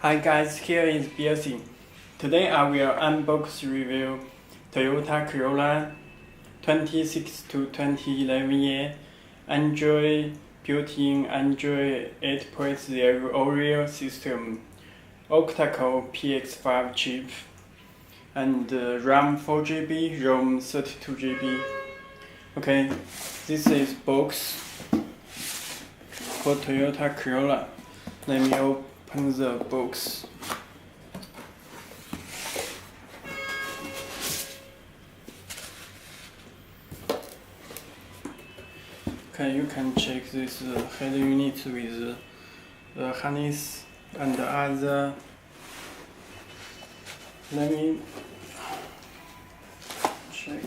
Hi guys, here is Belsee. Today I will unbox review Toyota Corolla 26 to 2011 year Android built-in Android 8.0 Oreo system, octa-core PX5 chip, and RAM 4GB, ROM 32GB. Okay, this is box for Toyota Corolla. Let me open the box. Okay, you can check this head unit with the harness and other. Let me check.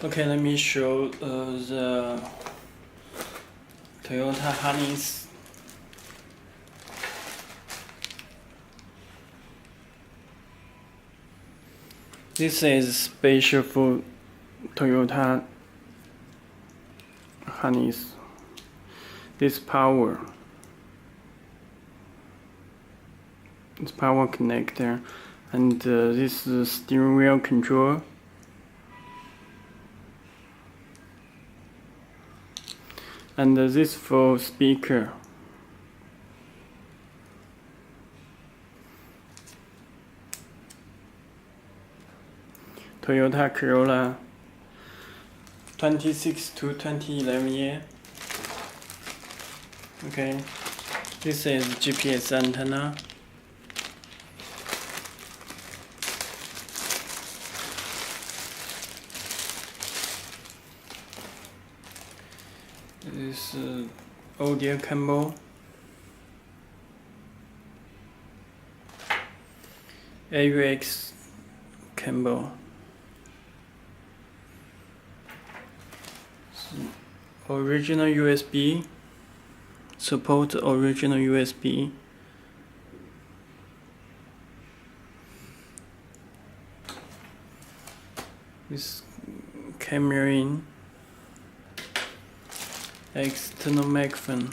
Okay, let me show the Toyota harness. This is special for Toyota harness. This power connector, and this is steering wheel control. And this for speaker. Toyota Corolla 26 to 2011 year. Okay, this is GPS antenna. This audio cable, AUX cable, original USB, support original USB. This camera in. External microphone,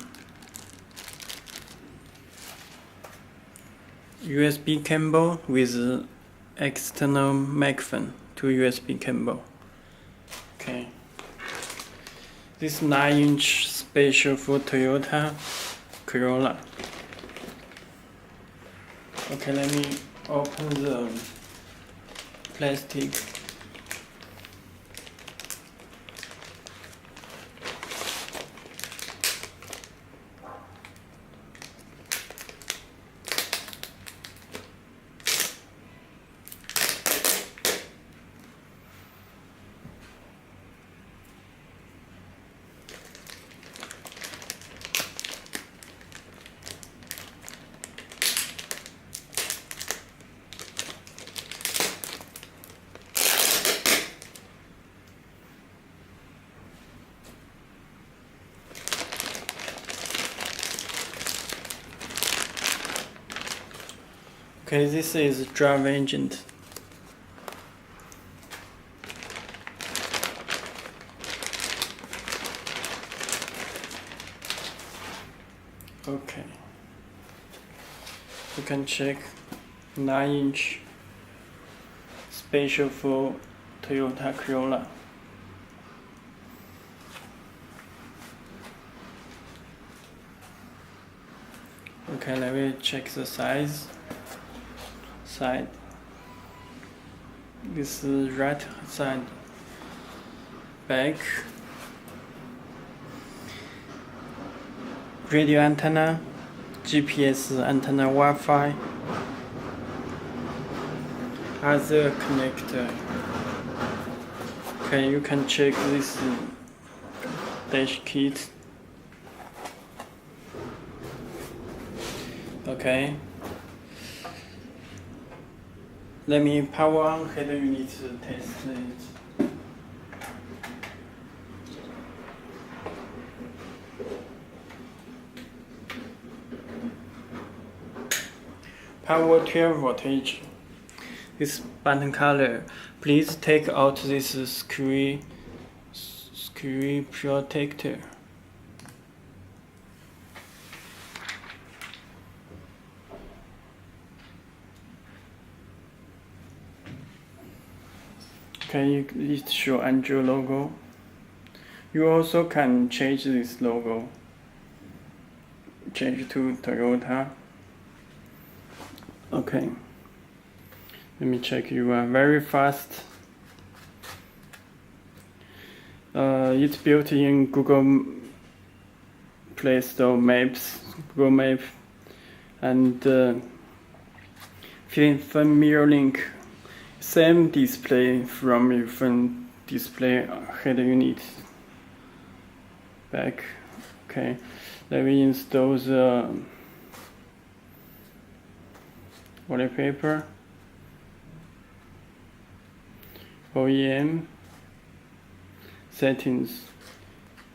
USB cable with external microphone to USB cable. Okay, this 9-inch special for Toyota Corolla. Okay, let me open the plastic. Okay, this is drive agent. Okay, you can check 9-inch special for Toyota Corolla. Okay, let me check the size. Side. This is right side back. Radio antenna, GPS antenna, Wi-Fi, other connector. Okay, you can check this dash kit. Okay. Let me power on head unit to test it. power 12 voltage. This button color. Please take out this screw protector. Okay, it shows Android logo. You also can change this logo. Change to Toyota. Okay. Let me check. You are very fast. It's built in Google Play Store Maps, Google Map, and phone mirror link. Same display from your phone display head unit. Back. Okay. Let me install the wallpaper. OEM settings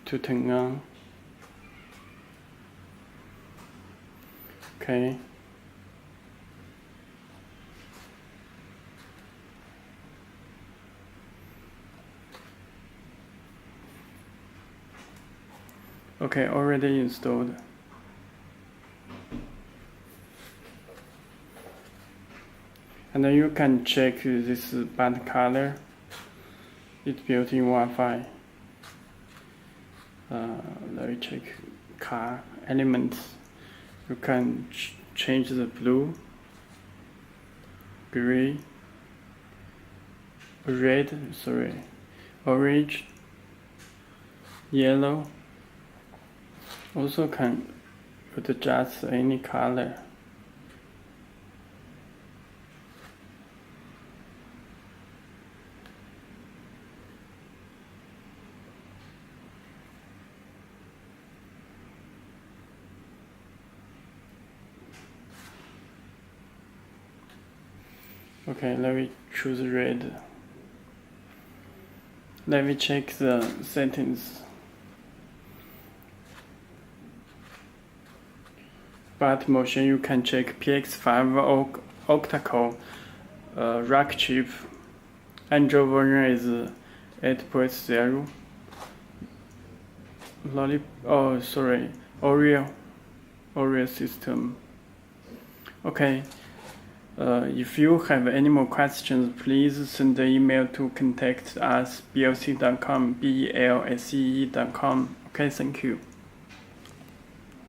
to turn on. Okay. Okay, already installed. And then you can check this band color. It's built in Wi-Fi. Let me check car elements. You can change the blue, gray, orange, yellow. Also can adjust any color. Okay, let me choose red. Let me check the settings. But motion, you can check PX5 octa-core rack chip. Android version is 8.0. Oreo system. Okay. If you have any more questions, please send the email to contact us belsee.com, belsee.com. Okay, thank you.